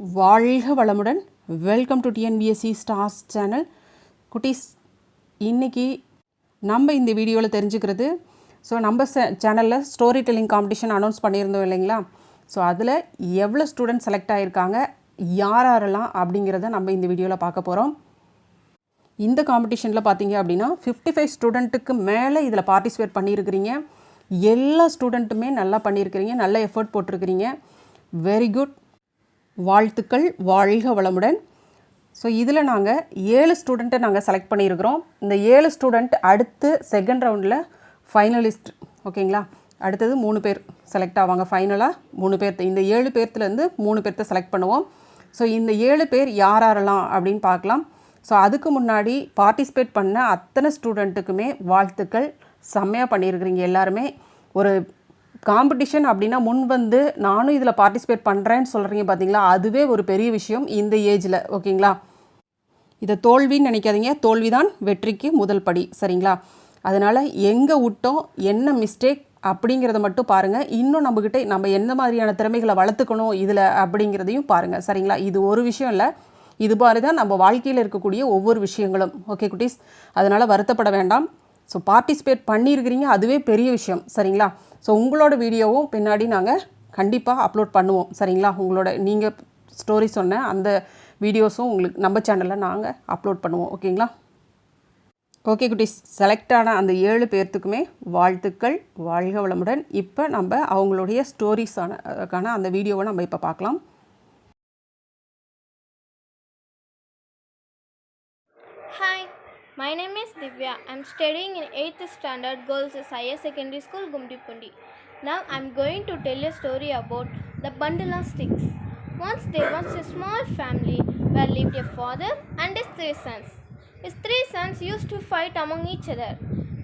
வாழ்க வளமுடன். Welcome to TNPSC Stars channel. குட்டீஸ், இன்றைக்கி நம்ம இந்த வீடியோவில் தெரிஞ்சுக்கிறது, ஸோ நம்ம சேனலில் ஸ்டோரி டெல்லிங் காம்படிஷன் அனௌன்ஸ் பண்ணியிருந்தோம் இல்லைங்களா? ஸோ அதில் எவ்வளோ ஸ்டூடெண்ட் செலக்ட் ஆகியிருக்காங்க, யாரெல்லாம் அப்படிங்கிறத நம்ம இந்த வீடியோவில் பார்க்க போகிறோம். இந்த காம்படிஷனில் பார்த்தீங்க அப்படின்னா 55 ஸ்டூடெண்ட்டுக்கு மேலே இதில் பார்ட்டிசிபேட் பண்ணியிருக்கிறீங்க. எல்லா ஸ்டூடெண்ட்டுமே நல்லா பண்ணியிருக்கிறீங்க, நல்ல எஃபர்ட் போட்டிருக்கிறீங்க. வெரி குட், வாழ்த்துக்கள், வாழ்க வளமுடன். ஸோ இதில் நாங்கள் 7 ஸ்டூடெண்ட்டை நாங்கள் செலக்ட் பண்ணியிருக்கிறோம். இந்த 7 ஸ்டூடெண்ட் அடுத்து செகண்ட் ரவுண்டில் ஃபைனலிஸ்ட், ஓகேங்களா? அடுத்தது 3 பேர் செலக்ட் ஆவாங்க. ஃபைனலாக 3 பேர்த்து, இந்த 7 பேர்த்துலேருந்து 3 பேர்த்தை செலக்ட் பண்ணுவோம். ஸோ இந்த 7 பேர் யாரெல்லாம் அப்படின்னு பார்க்கலாம். ஸோ அதுக்கு முன்னாடி பார்ட்டிசிபேட் பண்ண அத்தனை ஸ்டூடெண்ட்டுக்குமே வாழ்த்துக்கள். செம்மையாக பண்ணியிருக்கிறீங்க எல்லாருமே. ஒரு காம்படிஷன் அப்படின்னா முன் வந்து நானும் இதில் பார்ட்டிசிபேட் பண்ணுறேன்னு சொல்கிறீங்க பார்த்தீங்களா, அதுவே ஒரு பெரிய விஷயம் இந்த ஏஜில், ஓகேங்களா? இதை தோல்வின்னு நினைக்காதீங்க, தோல்விதான் வெற்றிக்கு முதல் படி, சரிங்களா? அதனால் எங்கே விட்டோம், என்ன மிஸ்டேக் அப்படிங்கிறத மட்டும் பாருங்கள். இன்னும் நம்மக்கிட்ட நம்ம எந்த மாதிரியான திறமைகளை வளர்த்துக்கணும் இதில் அப்படிங்கிறதையும் பாருங்கள், சரிங்களா? இது ஒரு விஷயம் இல்லை, இது மாதிரி தான் நம்ம வாழ்க்கையில் இருக்கக்கூடிய ஒவ்வொரு விஷயங்களும், ஓகே குட்டீஸ்? அதனால் வருத்தப்பட வேண்டாம். ஸோ பார்ட்டிசிபேட் பண்ணியிருக்கிறீங்க, அதுவே பெரிய விஷயம், சரிங்களா? ஸோ உங்களோட வீடியோவும் பின்னாடி நாங்கள் கண்டிப்பாக அப்லோட் பண்ணுவோம், சரிங்களா? உங்களோட நீங்கள் ஸ்டோரி சொன்ன அந்த வீடியோஸும் உங்களுக்கு நம்ம சேனலில் நாங்கள் அப்லோட் பண்ணுவோம், ஓகேங்களா? ஓகே குட்டீஸ், செலக்ட் ஆன அந்த 7 பேர்த்துக்குமே வாழ்த்துக்கள், வாழ்க வளமுடன். இப்போ நம்ம அவங்களுடைய ஸ்டோரிஸான அந்த வீடியோவை நம்ம இப்போ பார்க்கலாம். Hi, my name is Divya. I'm studying in 8th standard Girls Higher Secondary School, Gumdipundi. Now I'm going to tell a story about the bundle of sticks. Once there was a small family where lived a father and his 3 sons. His 3 sons used to fight among each other.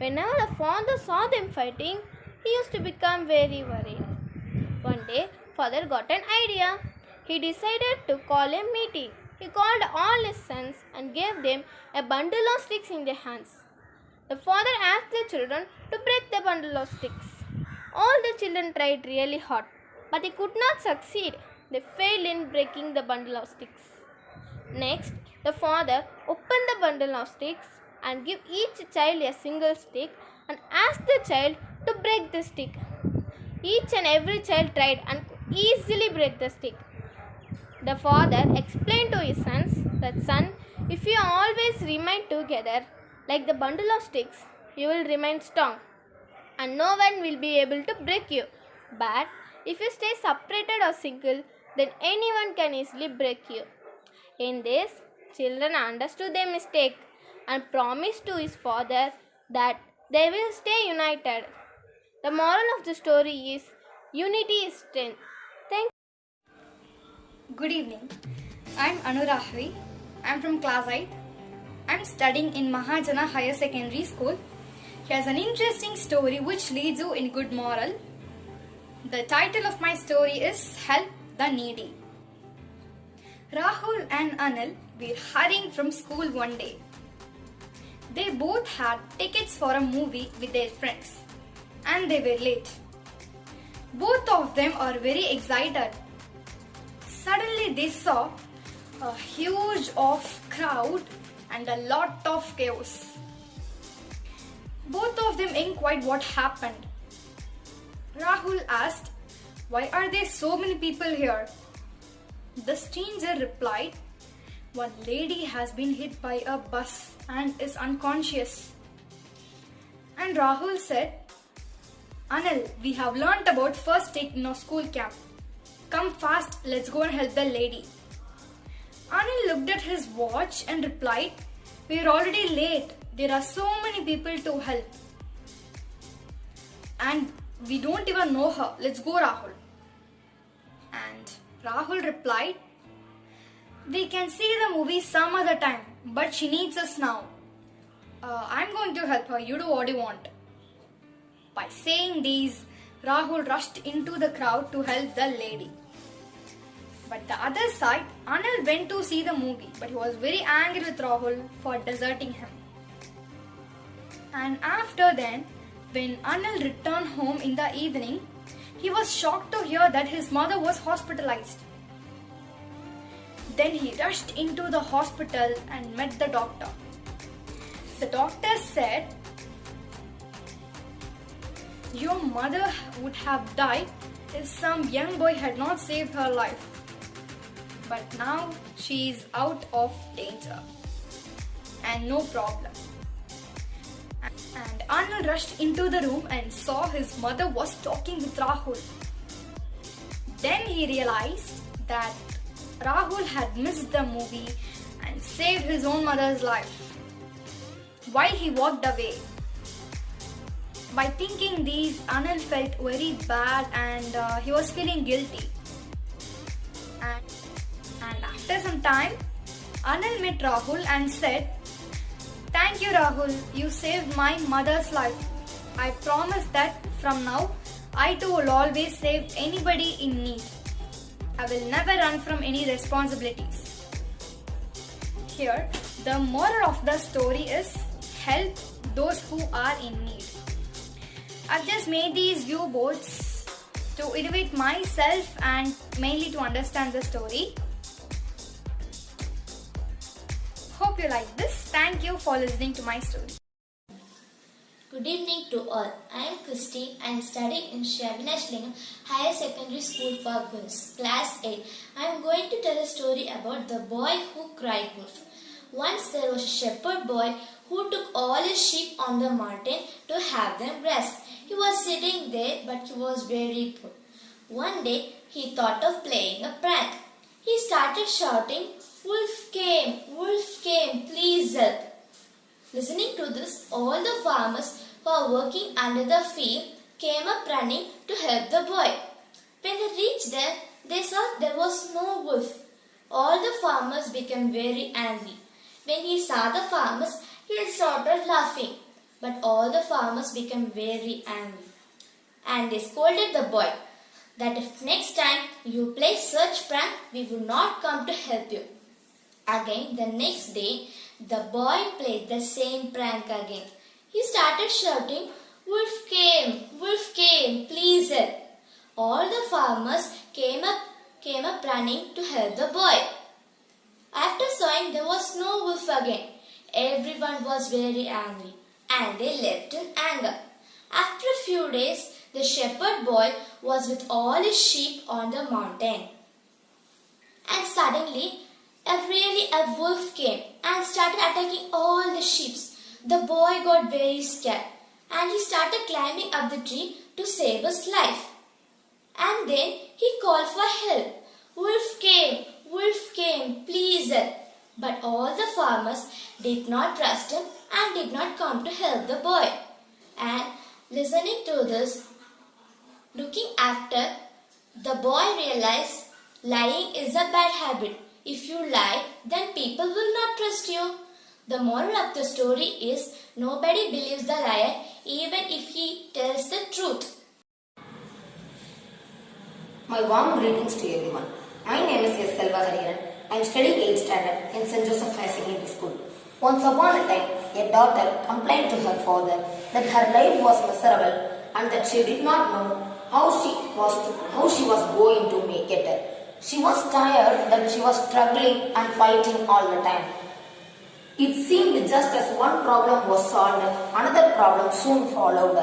Whenever the father saw them fighting, he used to become very worried. One day, father got an idea. He decided to call a meeting. He called all his sons and gave them a bundle of sticks in their hands. The father asked the children to break the bundle of sticks. All the children tried really hard, but they could not succeed. They failed in breaking the bundle of sticks. Next, the father opened the bundle of sticks and gave each child a single stick and asked the child to break the stick. Each and every child tried and could easily break the stick. The father explained to his sons that, "Son, if you always remain together like the bundle of sticks, you will remain strong and no one will be able to break you. But if you stay separated or single, then anyone can easily break you." In this, children understood their mistake and promised to his father that they will stay united. The moral of the story is unity is strength. Thank you. Good evening. I'm Anurahvi. I'm from class 8. I'm studying in Mahajana Higher Secondary School. Here's an interesting story which leads you in good moral. The title of my story is Help the Needy. Rahul and Anil were hurrying from school one day. They both had tickets for a movie with their friends and they were late. Both of them are very excited. Suddenly they saw a huge crowd and a lot of chaos. Both of them inquired what happened. Rahul asked, "Why are there so many people here?" The stranger replied, "One lady has been hit by a bus and is unconscious." And Rahul said, "Anil, we have learnt about first aid in our school camp. Come fast, let's go and help the lady." Anil looked at his watch and replied, "We are already late. There are so many people to help. And we don't even know her. Let's go, Rahul." And Rahul replied, "We can see the movie some other time, but she needs us now. I'm going to help her. You do what you want." By saying these, Rahul rushed into the crowd to help the lady. But the other side, Anil went to see the movie, but he was very angry with Rahul for deserting him. And after then, when Anil returned home in the evening, he was shocked to hear that his mother was hospitalized. Then he rushed into the hospital and met the doctor. The doctor said, "Your mother would have died if some young boy had not saved her life. But now she is out of danger and no problem." And Anand rushed into the room and saw his mother was talking with Rahul. Then he realized that Rahul had missed the movie and saved his own mother's life. While he walked away, by thinking these, Anand felt very bad and he was feeling guilty. And after some time, Anand met Rahul and said, "Thank you, Rahul, you saved my mother's life. I promise that from now, I too will always save anybody in need. I will never run from any responsibilities." Here, the moral of the story is help those who are in need. I've just made these view boards to elevate myself and mainly to understand the story. Hope you like this. Thank you for listening to my story. Good evening to all. I am Christine. I am studying in Shavinashlingam Higher Secondary School for Girls, Class 8. I am going to tell a story about the boy who cried wolf. Once there was a shepherd boy who took all his sheep on the mountain to have them rest. He was sitting there, but he was very poor. One day, he thought of playing a prank. He started shouting, wolf came, please help." Listening to this, all the farmers who were working under the field came up running to help the boy. When they reached there, they saw there was no wolf. All the farmers became very angry. When he saw the farmers, he started laughing. But all the farmers became very angry. And they scolded the boy that if next time you play such prank, we will not come to help you. Again, the next day, the boy played the same prank again. He started shouting, wolf came, please help." All the farmers came up running to help the boy. After seeing there was no wolf again, everyone was very angry and they left in anger. After a few days, the shepherd boy was with all his sheep on the mountain. And suddenly, a wolf came and started attacking all the sheep. The boy got very scared and he started climbing up the tree to save his life. And then he called for help. Wolf came, please help." But all the farmers did not trust him and did not come to help the boy. And listening to this, looking after, the boy realized lying is a bad habit. If you lie, then people will not trust you. The moral of the story is nobody believes the liar even if he tells the truth. My warm greetings to everyone. My name is S. Selva Hariharan. I am studying 8th standard in St. Joseph Higher Secondary School. Once upon a time, a daughter complained to her father that her life was miserable and that she did not know how she was going to make it. She was tired that she was struggling and fighting all the time. It seemed just as one problem was solved, another problem soon followed.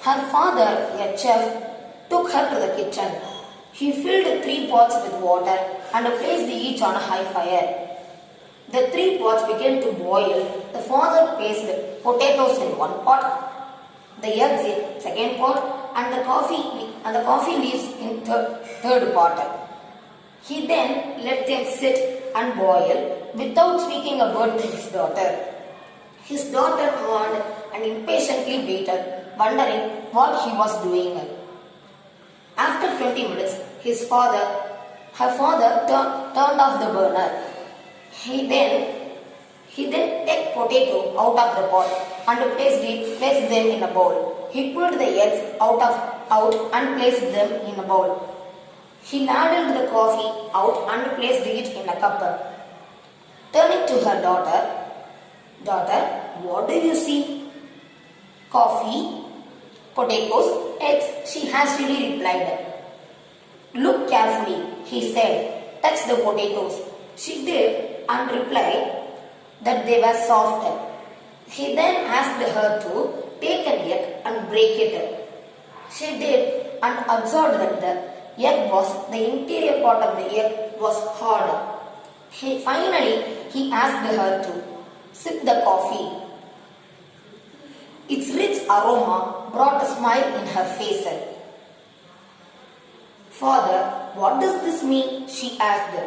Her father, a chef, took her to the kitchen. He filled 3 pots with water and placed each on a high fire. The 3 pots began to boil. The father placed potatoes in one pot, the eggs in second pot, and the coffee leaves in third pot. He then let them sit and boil without speaking a word to his daughter. His daughter mourned and impatiently waited, wondering what he was doing. After 20 minutes, her father turned off the burner. He then took potato out of the pot and placed them in a bowl. He pulled the eggs out and placed them in a bowl. He ladled the coffee out and placed it in a cup. Turning to her daughter, "Daughter, what do you see?" "Coffee, potatoes, eggs," she hastily replied. "Look carefully," he said. "Touch the potatoes." She did and replied that they were soft. He then asked her to take an egg and break it. She did and observed that the interior part of the egg was hard. He asked her to sip the coffee. Its rich aroma brought a smile in her face. Father, what does this mean? She asked.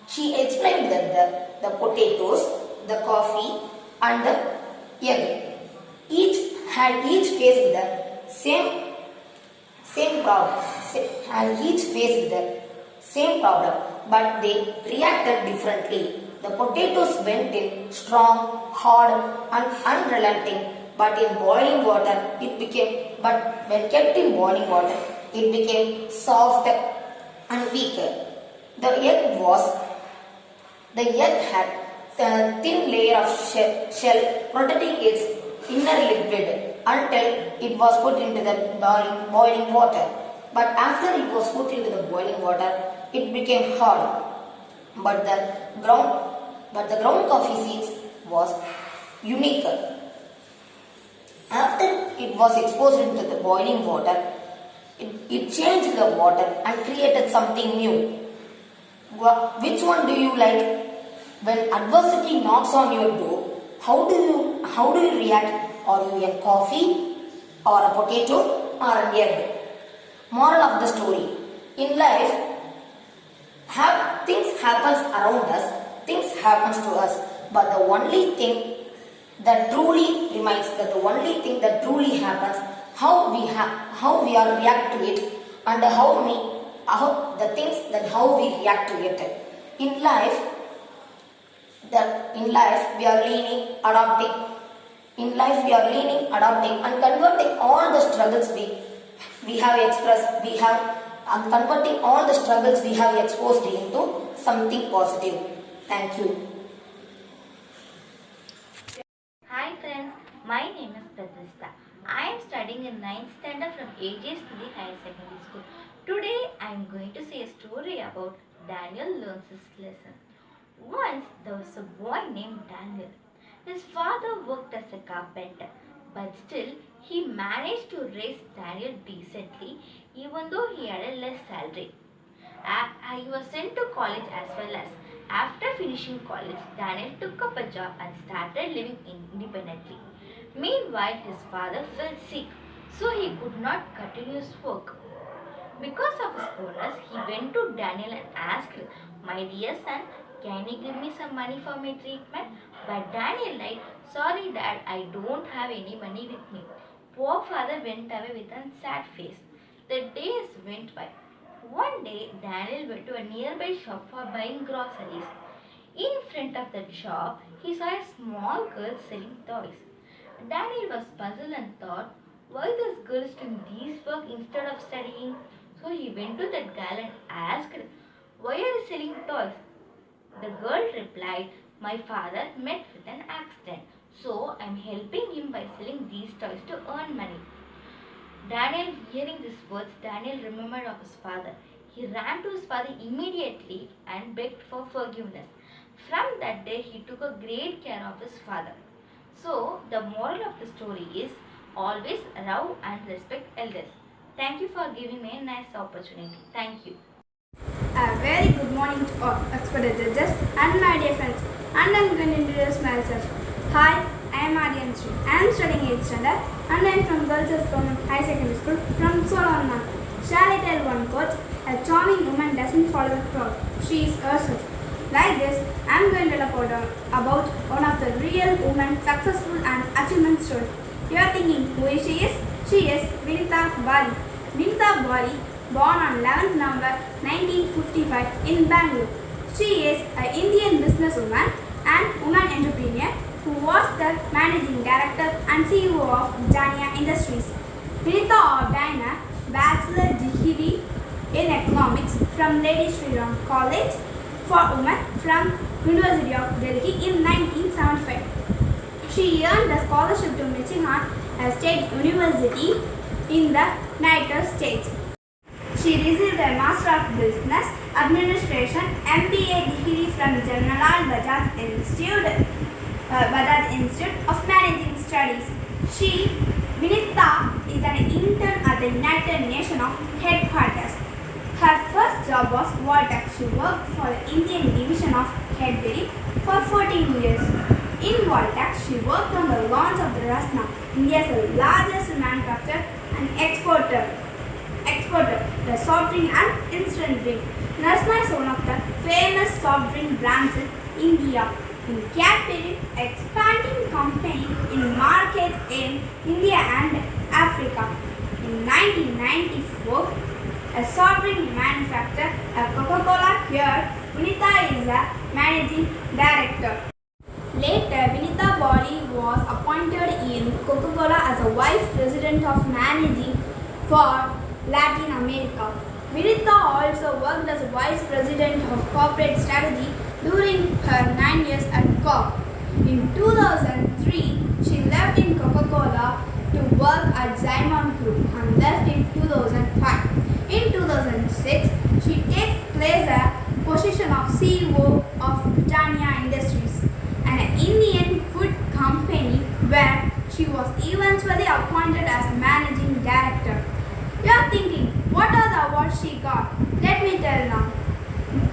She explained that the potatoes, the coffee and the egg each faced the same problem but they reacted differently. The potatoes went in strong, hard and unrelenting, but when kept in boiling water, it became soft and weaker. The egg had a thin layer of shell protecting its inner liquid until it was put into the boiling water. But after it was put into the boiling water, it became hard. But the ground coffee seeds was unique. After it was exposed into the boiling water, it changed the water and created something new. Which one do you like? When adversity knocks on your door, how do you react? Are you a coffee or a potato or an egg? Moral of the story: in life, things happens around us, things happens to us, but the only thing that truly remains, happens, how we are react to it, and how we react to it. In life, we are learning, adopting. In life, we are learning, adopting, and converting all the struggles we have expressed. And converting all the struggles we have exposed into something positive. Thank you. Hi friends, my name is Pratista. I am studying in 9th standard from AJS to the Higher Secondary School. Today I am going to say a story about Daniel learns his lesson. Once there was a boy named Daniel. His father worked as a carpenter, but still he managed to raise Daniel decently even though he had a less salary. He was sent to college as well. As after finishing college, Daniel took up a job and started living independently. Meanwhile, his father fell sick, so he could not continue his work. Because of his illness, he went to Daniel and asked, "My dear son, can you give me some money for my treatment?" But Daniel lied, "Sorry dad, I don't have any money with me." Poor father went away with a sad face. The days went by. One day, Daniel went to a nearby shop for buying groceries. In front of the shop, he saw a small girl selling toys. Daniel was puzzled and thought, why this girl is doing this work instead of studying? So he went to that girl and asked, "Why are you selling toys?" The girl replied, "My father met with an accident, so I am helping him by selling these toys to earn money." Daniel, hearing these words, Daniel remembered of his father. He ran to his father immediately and begged for forgiveness. From that day, he took a great care of his father. So, the moral of the story is always love and respect elders. Thank you for giving me a nice opportunity. Thank you. A very good morning to all expert judges and my dear friends. And I am going to introduce myself. Hi, I am Aryan Sri. I am studying 8th standard and I am from Girls' Government High Secondary School from Solana. Shall I tell one quote? A charming woman doesn't follow the crowd. She is herself. Like this, I am going to report about one of the real women successful and achievement story. You are thinking, who is she is? She is Vinita Bali. Vinita Bali, born on 11th November 1955 in Bangalore. She is an Indian businesswoman and woman entrepreneur who was the managing director and CEO of Jania Industries. Vinita obtained a bachelor degree in economics from Lady Shri Ram College for Women from University of Delhi in 1975. She earned a scholarship to Michigan State University in the United States. She She received a Master of Business Administration (MBA) degree from Jawaharlal Bajaj Institute of Managing Studies. Vinita, is an intern at the United Nations headquarters. Her first job was Voltex. She worked for the Indian division of Cadbury for 14 years. In Voltex, she worked on the launch of the Rasna, India's largest manufacturer and exporter, the soft drink and instant drink. Rasna is one of the famous soft drink brands in India. In Cadbury, expanding company in markets in India and Africa. In 1994, a soft drink manufacturer, Coca-Cola here, Vinita is a managing director. Later, Vinita Bali was appointed in Coca-Cola as a vice president of managing for Latin America. Vinita also worked as a vice president of corporate strategy during her 9 years at Coke. In 2003, she left in Coca-Cola to work at Zyman Group and left in 2005. In 2006, she takes place a position of CEO of Britannia Industries, an Indian food company where she was eventually appointed as managing director. You are thinking, what are the awards she got? Let me tell now.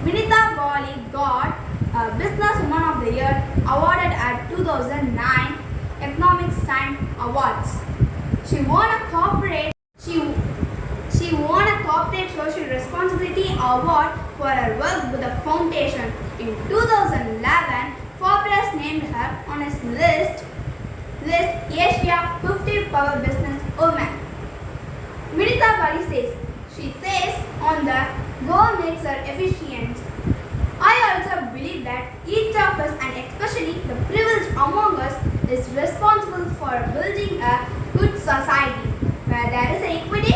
Vinita Bali got a Business Woman of the Year awarded at 2009 Economics Times Awards. She won a corporate social responsibility award for her work with the foundation. In 2011, Forbes named her on its list Asia 50 Power Business Women. Vinita Bali says, on the go makes her efficient. I also believe that each of us, and especially the privileged among us, is responsible for building a good society where there is equity,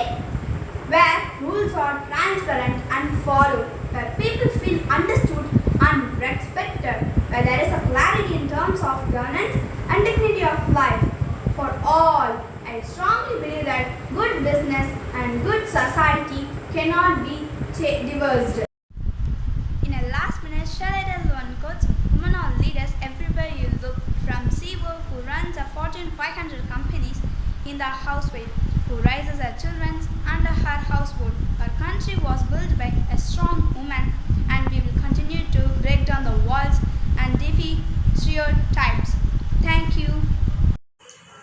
where rules are transparent and followed, where people feel understood and respected, where there is a clarity in terms of governance and dignity of life for all. I strongly believe that good business and good society cannot be divorced. In a last minute, shall I tell one quote? Women are leaders everywhere you look, from CEO who runs a Fortune 500 companies in the housewife who raises her children under her household. Our country was built by a strong woman, and we will continue to break down the walls and defy stereotypes. Thank you.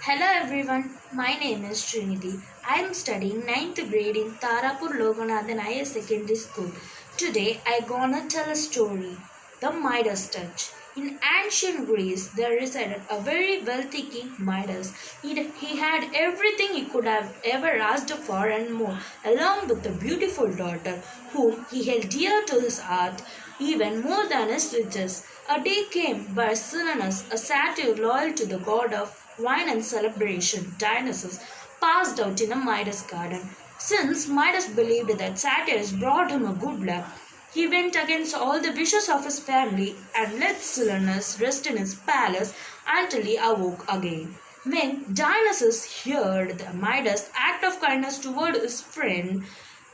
Hello everyone, my name is Trinity. I am studying 9th grade in Tarapur Loganathan Higher Secondary School. Today I gonna tell a story, the Midas touch. In ancient Greece, there resided a very wealthy king Midas. He had everything he could have ever asked for and more, along with a beautiful daughter whom he held dear to his heart, even more than his riches. A day came where Silenus, a satyr loyal to the god of wine and celebration, Dionysus, passed out in a Midas garden. Since Midas believed that satyrs brought him a good luck, he went against all the wishes of his family and let Silenus rest in his palace until he awoke again. When Dionysus heard the Midas' act of kindness toward his friend,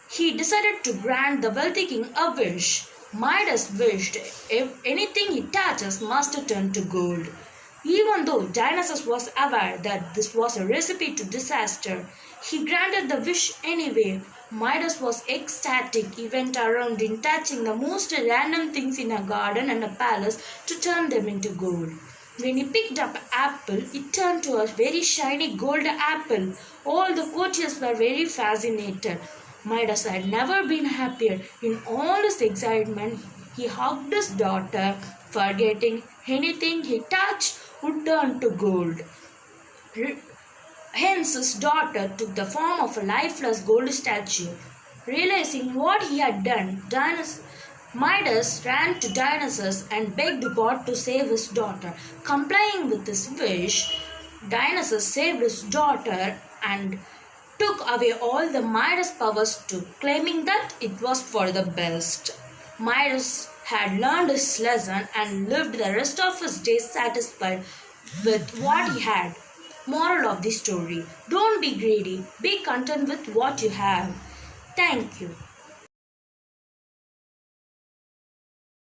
he decided to grant the wealthy king a wish. Midas wished if anything he touches must turn to gold. Even though Dionysus was aware that this was a recipe to disaster, he granted the wish anyway. Midas was ecstatic. He went around in touching the most random things in a garden and a palace to turn them into gold. When he picked up an apple, it turned to a very shiny gold apple. All the courtiers were very fascinated. Midas had never been happier. In all his excitement, he hugged his daughter, forgetting anything he touched would turn to gold. Hence, his daughter took the form of a lifeless gold statue. Realizing what he had done, Midas ran to Dionysus and begged God to save his daughter. Complying with his wish, Dionysus saved his daughter and took away all the Midas powers too, claiming that it was for the best. Midas had learned his lesson and lived the rest of his days satisfied with what he had. Moral of the story: don't be greedy, be content with what you have. Thank you.